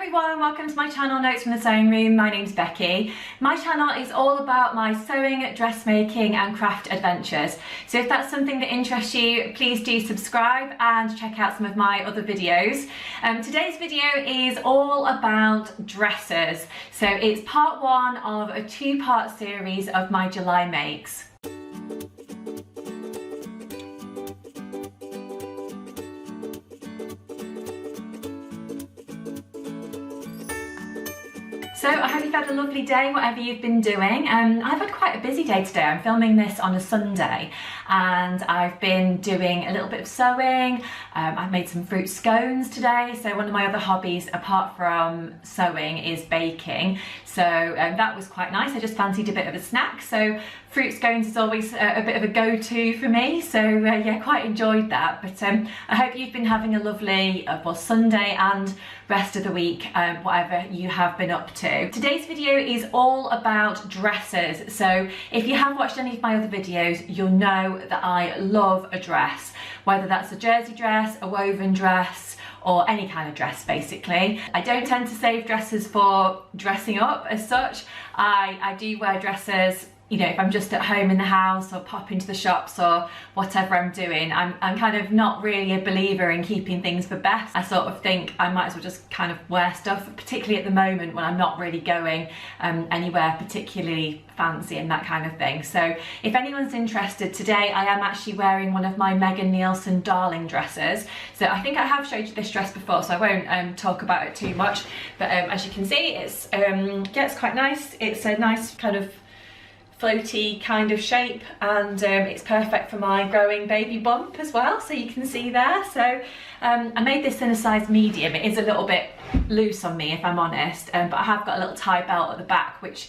everyone, welcome to my channel Notes from the Sewing Room. My name's Becky. My channel is all about my sewing, dressmaking and craft adventures. So if that's something that interests you, please do subscribe and check out some of my other videos. Today's video is all about dresses. So it's part one of a two-part series of my July makes. So I hope you've had a lovely day, whatever you've been doing. I've had quite a busy day today. I'm filming this on a Sunday and I've been doing a little bit of sewing. I've made some fruit scones today. So one of my other hobbies apart from sewing is baking. So that was quite nice. I just fancied a bit of a snack. So fruit scones is always a bit of a go-to for me. So yeah, quite enjoyed that. But I hope you've been having a lovely Sunday and rest of the week, whatever you have been up to. Today's video is all about dresses. So if you have watched any of my other videos, you'll know that I love a dress, whether that's a jersey dress, a woven dress, or any kind of dress basically. I don't tend to save dresses for dressing up as such. I do wear dresses, you know, if I'm just at home in the house or pop into the shops or whatever I'm doing. I'm kind of not really a believer in keeping things for best. I sort of think I might as well just kind of wear stuff, particularly at the moment when I'm not really going anywhere particularly fancy and that kind of thing. So if anyone's interested, today I am actually wearing one of my Megan Nielsen darling dresses. So I think I have showed you this dress before, so I won't talk about it too much. But as you can see, it's quite nice. It's a nice kind of floaty kind of shape, and it's perfect for my growing baby bump as well, so you can see there. So I made this in a size medium. It is a little bit loose on me if I'm honest, but I have got a little tie belt at the back which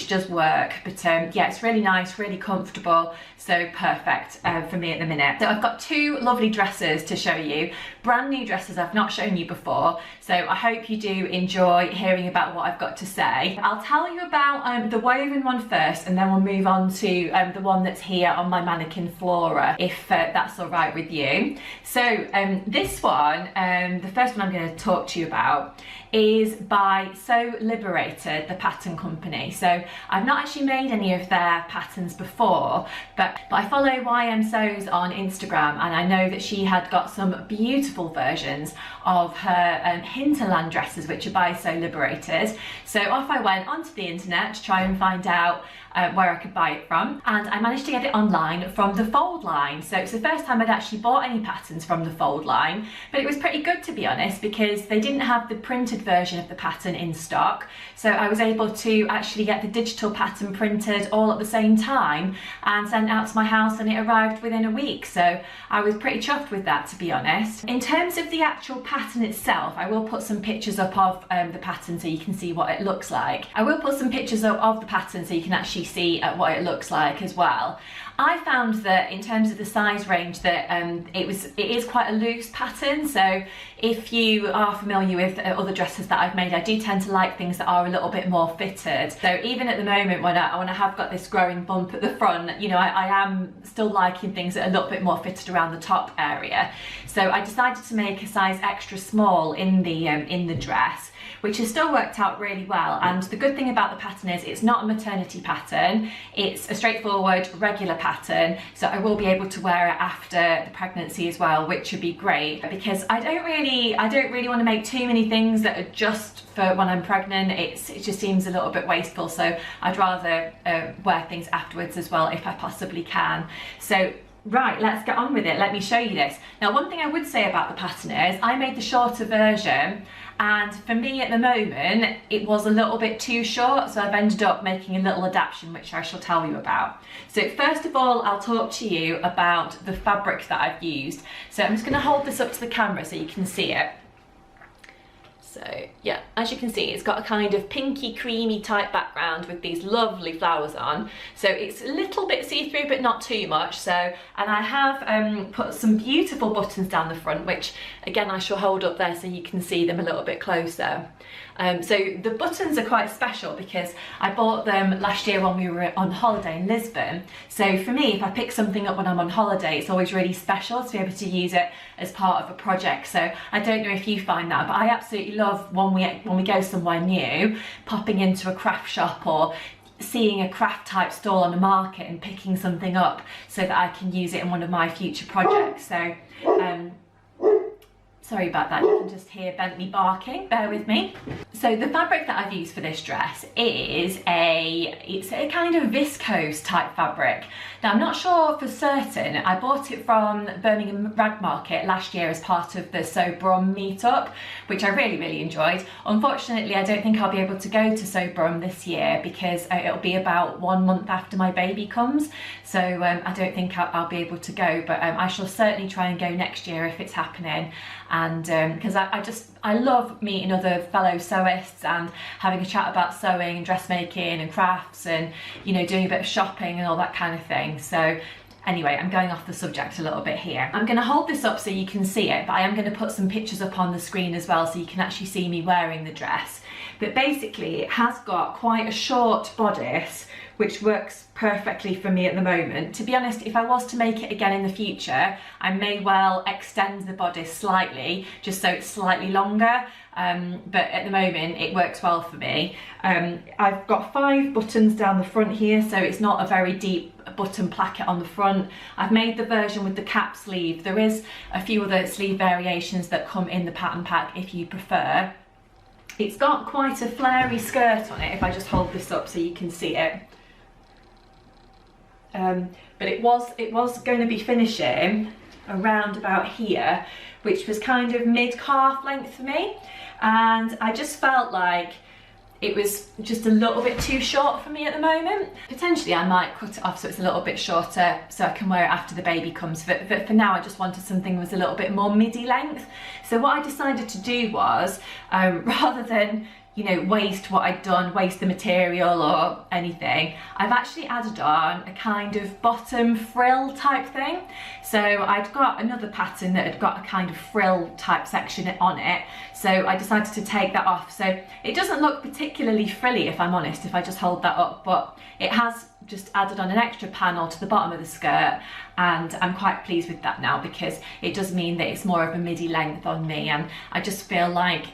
does work. But yeah, it's really nice, really comfortable, so perfect for me at the minute. So I've got two lovely dresses to show you, brand new dresses I've not shown you before, so I hope you do enjoy hearing about what I've got to say. I'll tell you about the woven one first, and then we'll move on to the one that's here on my mannequin Flora, if that's all right with you. So this one, the first one I'm going to talk to you about, is by Sew Liberated, the pattern company. So I've not actually made any of their patterns before, but I follow YM Sews on Instagram, and I know that she had got some beautiful versions of her hinterland dresses, which are by Sew Liberated. So off I went onto the internet to try and find out where I could buy it from, and I managed to get it online from the Fold line. So it's the first time I'd actually bought any patterns from the Fold line, but it was pretty good to be honest, because they didn't have the printed version of the pattern in stock, so I was able to actually get the digital pattern printed all at the same time and sent out to my house, and it arrived within a week. So I was pretty chuffed with that, to be honest. In terms of the actual pattern itself, I will put some pictures up of the pattern so you can see what it looks like. I will put some pictures up of the pattern so you can actually see what it looks like as well. I found that in terms of the size range that it is quite a loose pattern, so if you are familiar with other dresses that I've made, I do tend to like things that are a little bit more fitted. So even at the moment when I have got this growing bump at the front, you know, I am still liking things that are a little bit more fitted around the top area. So I decided to make a size extra small in the dress, which has still worked out really well. And the good thing about the pattern is it's not a maternity pattern, it's a straightforward regular pattern, so I will be able to wear it after the pregnancy as well, which would be great, because I don't really want to make too many things that are just for when I'm pregnant. It just seems a little bit wasteful, so I'd rather wear things afterwards as well if I possibly can. So right, let's get on with it. Let me show you this. Now, one thing I would say about the pattern is I made the shorter version, and for me at the moment it was a little bit too short, so I've ended up making a little adaptation which I shall tell you about. So first of all, I'll talk to you about the fabric that I've used. So I'm just going to hold this up to the camera so you can see it. So yeah, as you can see, it's got a kind of pinky creamy type background with these lovely flowers on. So it's a little bit see-through, but not too much. So, and I have put some beautiful buttons down the front, which again I shall hold up there so you can see them a little bit closer. So the buttons are quite special because I bought them last year when we were on holiday in Lisbon. So for me, if I pick something up when I'm on holiday, it's always really special to be able to use it as part of a project. So I don't know if you find that, but I absolutely love when we go somewhere new, popping into a craft shop or seeing a craft type stall on the market and picking something up so that I can use it in one of my future projects. So sorry about that, you can just hear Bentley barking, bear with me. So the fabric that I've used for this dress is it's a kind of viscose type fabric. Now I'm not sure for certain, I bought it from Birmingham rag market last year as part of the Sew Brum meetup, which I really enjoyed. Unfortunately, I don't think I'll be able to go to Sew Brum this year because it'll be about 1 month after my baby comes. So I don't think I'll be able to go, but I shall certainly try and go next year if it's happening. And because I love meeting other fellow sewists and having a chat about sewing and dressmaking and crafts and, you know, doing a bit of shopping and all that kind of thing. So anyway, I'm going off the subject a little bit here. I'm going to hold this up so you can see it, but I am going to put some pictures up on the screen as well so you can actually see me wearing the dress. But basically it has got quite a short bodice, which works perfectly for me at the moment. To be honest, if I was to make it again in the future, I may well extend the bodice slightly, just so it's slightly longer. But at the moment, it works well for me. I've got 5 buttons down the front here, so it's not a very deep button placket on the front. I've made the version with the cap sleeve. There is a few other sleeve variations that come in the pattern pack if you prefer. It's got quite a flary skirt on it, if I just hold this up so you can see it. But it was going to be finishing around about here, which was kind of mid-calf length for me, and I just felt like it was just a little bit too short for me at the moment. Potentially I might cut it off so it's a little bit shorter so I can wear it after the baby comes, but for now I just wanted something that was a little bit more midi length. So what I decided to do was, rather than, you know, waste what I'd done, waste the material or anything, I've actually added on a kind of bottom frill type thing. So I'd got another pattern that had got a kind of frill type section on it, so I decided to take that off. So it doesn't look particularly frilly, if I'm honest, if I just hold that up, but it has just added on an extra panel to the bottom of the skirt, and I'm quite pleased with that now because it does mean that it's more of a midi length on me, and I just feel like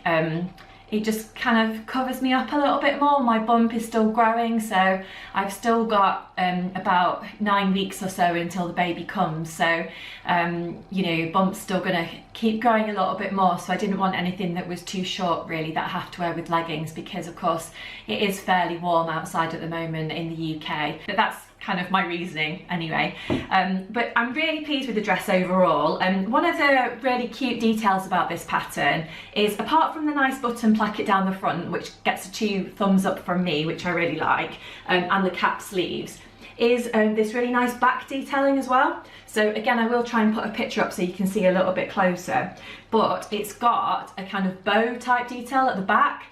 it just kind of covers me up a little bit more. My bump is still growing, so I've still got about 9 weeks or so until the baby comes. So, you know, bump's still gonna keep growing a little bit more. So I didn't want anything that was too short really that I have to wear with leggings, because of course it is fairly warm outside at the moment in the UK. But that's kind of my reasoning anyway. But I'm really pleased with the dress overall. One of the really cute details about this pattern is, apart from the nice button placket down the front, which gets a 2 thumbs up from me, which I really like, and the cap sleeves, is this really nice back detailing as well. So again, I will try and put a picture up so you can see a little bit closer, but it's got a kind of bow type detail at the back,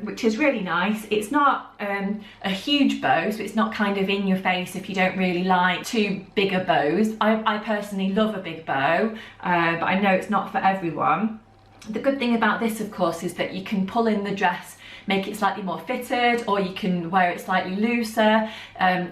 which is really nice. It's not a huge bow, so it's not kind of in your face if you don't really like too big a bows. I personally love a big bow, but I know it's not for everyone. The good thing about this, of course, is that you can pull in the dress, make it slightly more fitted, or you can wear it slightly looser,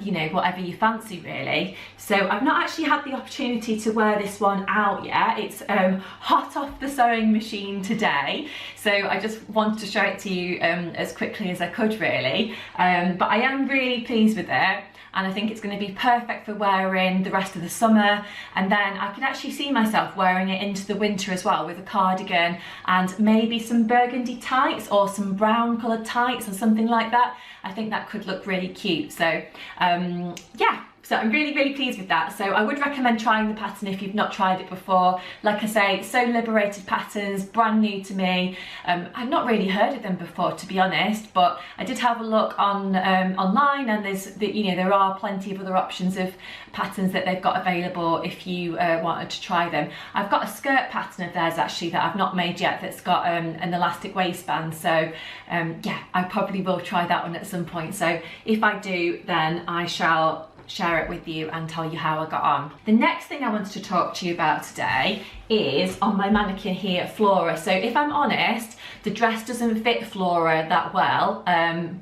you know, whatever you fancy really. So I've not actually had the opportunity to wear this one out yet. It's hot off the sewing machine today, so I just wanted to show it to you as quickly as I could really. But I am really pleased with it, and I think it's going to be perfect for wearing the rest of the summer, and then I can actually see myself wearing it into the winter as well with a cardigan and maybe some burgundy tights or some brown coloured tights or something like that. I think that could look really cute. So yeah. So I'm really pleased with that. So I would recommend trying the pattern if you've not tried it before. Like I say, Sew Liberated patterns, brand new to me. I've not really heard of them before, to be honest, but I did have a look on online, and there are plenty of other options of patterns that they've got available if you wanted to try them. I've got a skirt pattern of theirs actually that I've not made yet, that's got an elastic waistband. So yeah, I probably will try that one at some point. So if I do, then I shall share it with you and tell you how I got on. The next thing I wanted to talk to you about today is on my mannequin here, Flora. So if I'm honest, the dress doesn't fit Flora that well,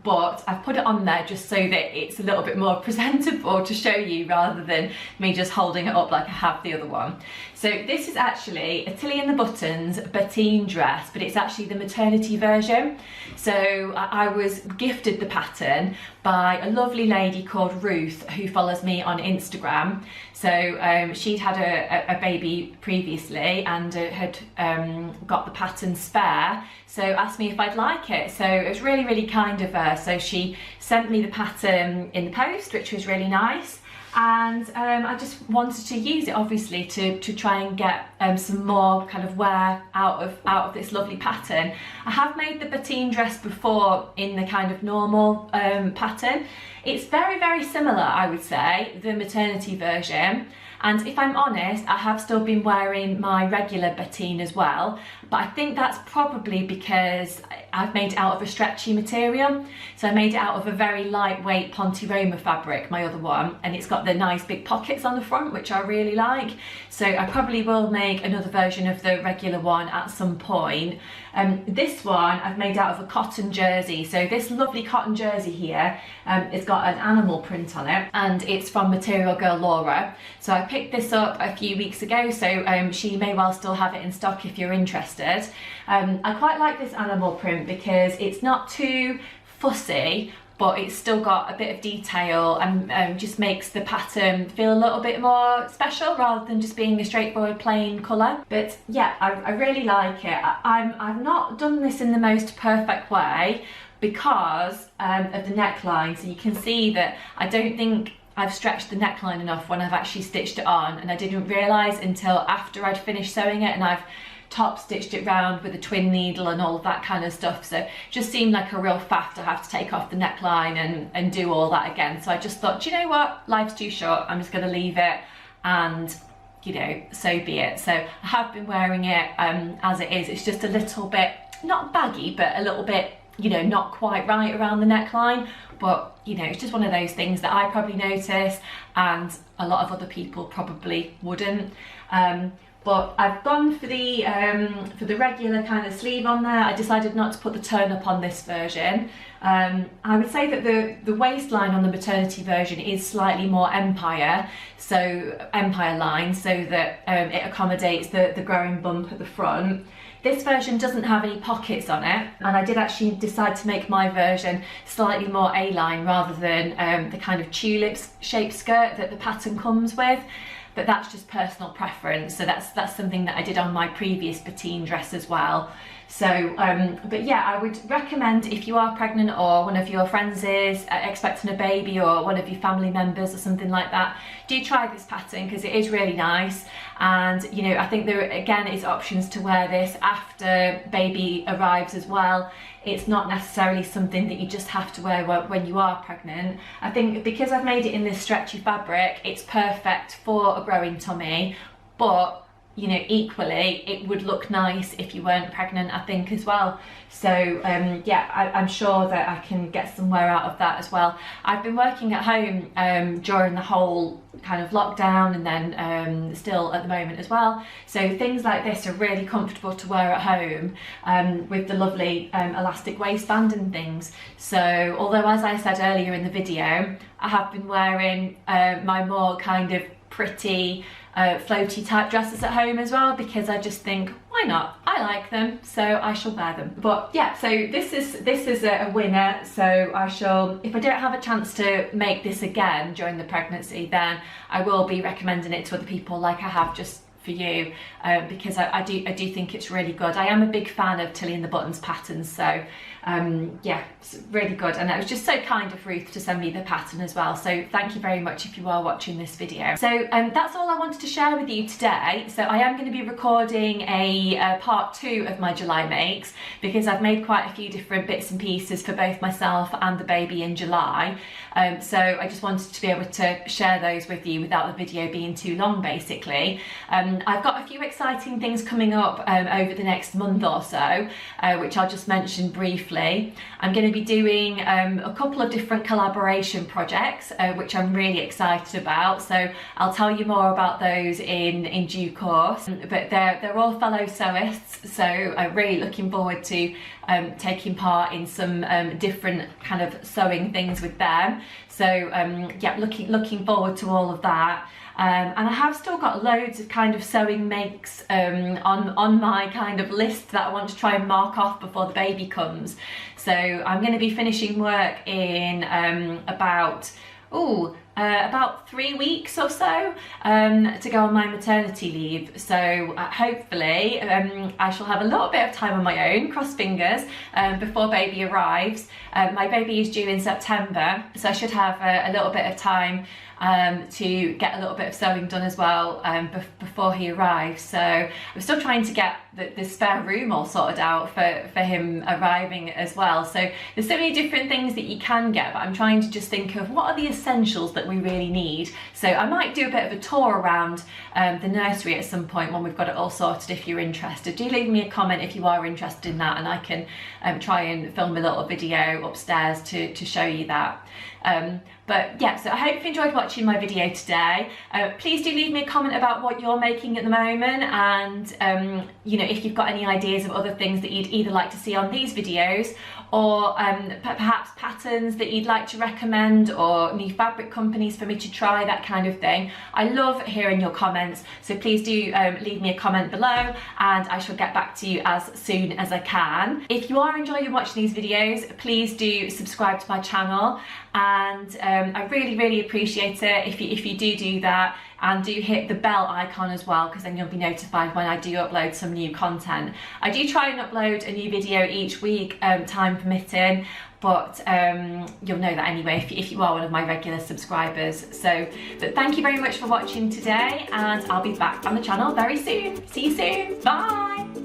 but I've put it on there just so that it's a little bit more presentable to show you rather than me just holding it up like I have the other one. So this is actually a Tilly and the Buttons Bettine dress, but it's actually the maternity version. So I was gifted the pattern by a lovely lady called Ruth who follows me on Instagram. So she'd had a baby previously and had got the pattern spare, so asked me if I'd like it. So it was really, really kind of her. So she sent me the pattern in the post, which was really nice. And I just wanted to use it obviously to try and get some more kind of wear out of this lovely pattern. I have made the Bettine dress before in the kind of normal pattern. It's very, very similar, I would say, the maternity version. And if I'm honest, I have still been wearing my regular Bettine as well, but I think that's probably because I've made it out of a stretchy material. So I made it out of a very lightweight Ponte Roma fabric, my other one, and it's got the nice big pockets on the front, which I really like. So I probably will make another version of the regular one at some point. This one I've made out of a cotton jersey. So this lovely cotton jersey here, it's got an animal print on it, and it's from Material Girl Laura. So I picked this up a few weeks ago, so she may well still have it in stock if you're interested. I quite like this animal print because it's not too fussy, but it's still got a bit of detail and just makes the pattern feel a little bit more special rather than just being a straightforward plain colour. But yeah, I really like it. I've not done this in the most perfect way because of the neckline. So you can see that I don't think I've stretched the neckline enough when I've actually stitched it on, and I didn't realise until after I'd finished sewing it and I've top stitched it round with a twin needle and all of that kind of stuff. So it just seemed like a real faff to have to take off the neckline and do all that again. So I just thought, do you know what, life's too short, I'm just going to leave it and, you know, so be it. So I have been wearing it as it is. It's just a little bit, not baggy, but a little bit, you know, not quite right around the neckline. But, you know, it's just one of those things that I probably notice and a lot of other people probably wouldn't. But I've gone for the regular kind of sleeve on there. I decided not to put the turn up on this version. I would say that the waistline on the maternity version is slightly more empire line, so that it accommodates the growing bump at the front. This version doesn't have any pockets on it, and I did actually decide to make my version slightly more A-line rather than the kind of tulip shaped skirt that the pattern comes with. But that's just personal preference. So that's something that I did on my previous Bettine dress as well. So, but yeah, I would recommend if you are pregnant or one of your friends is expecting a baby or one of your family members or something like that, do try this pattern because it is really nice. And, you know, I think there again is options to wear this after baby arrives as well. It's not necessarily something that you just have to wear when you are pregnant. I think because I've made it in this stretchy fabric, it's perfect for a growing tummy, but you know, equally it would look nice if you weren't pregnant, I think, as well. So yeah, I'm sure that I can get some wear out of that as well. I've been working at home during the whole kind of lockdown and then still at the moment as well. So things like this are really comfortable to wear at home with the lovely elastic waistband and things. So although, as I said earlier in the video, I have been wearing my more kind of pretty floaty type dresses at home as well, because I just think, why not? I like them, so I shall wear them. But yeah, so this is a winner. So I shall, if I don't have a chance to make this again during the pregnancy, then I will be recommending it to other people like I have just for you, because I do think it's really good. I am a big fan of Tilly and the Buttons patterns, so yeah, it's really good. And it was just so kind of Ruth to send me the pattern as well, so thank you very much if you are watching this video. So that's all I wanted to share with you today. So I am going to be recording a part 2 of my July makes, because I've made quite a few different bits and pieces for both myself and the baby in July. So I just wanted to be able to share those with you without the video being too long, basically. I've got a few exciting things coming up over the next month or so, which I'll just mention briefly hopefully. I'm going to be doing a couple of different collaboration projects, which I'm really excited about. So I'll tell you more about those in due course. But they're all fellow sewists, so I'm really looking forward to taking part in some different kind of sewing things with them. So yeah, looking forward to all of that. And I have still got loads of kind of sewing makes on my kind of list that I want to try and mark off before the baby comes. So I'm going to be finishing work in about 3 weeks or so to go on my maternity leave. So hopefully I shall have a little bit of time on my own, cross fingers, before baby arrives. My baby is due in September, so I should have a little bit of time to get a little bit of sewing done as well before he arrives. So I'm still trying to get the spare room all sorted out for him arriving as well. So there's so many different things that you can get, but I'm trying to just think of what are the essentials that we really need. So I might do a bit of a tour around the nursery at some point when we've got it all sorted. If you're interested, do leave me a comment if you are interested in that, and I can try and film a little video upstairs to show you that. But yeah, so I hope you enjoyed watching my video today. Please do leave me a comment about what you're making at the moment, and you know, if you've got any ideas of other things that you'd either like to see on these videos, or perhaps patterns that you'd like to recommend, or new fabric companies for me to try, that kind of thing. I love hearing your comments, so please do leave me a comment below, and I shall get back to you as soon as I can. If you are enjoying watching these videos, please do subscribe to my channel, and I really appreciate it if you do that, and do hit the bell icon as well, because then you'll be notified when I do upload some new content. I do try and upload a new video each week, time permitting, but you'll know that anyway if you are one of my regular subscribers. So, but thank you very much for watching today, and I'll be back on the channel very soon. See you soon. Bye.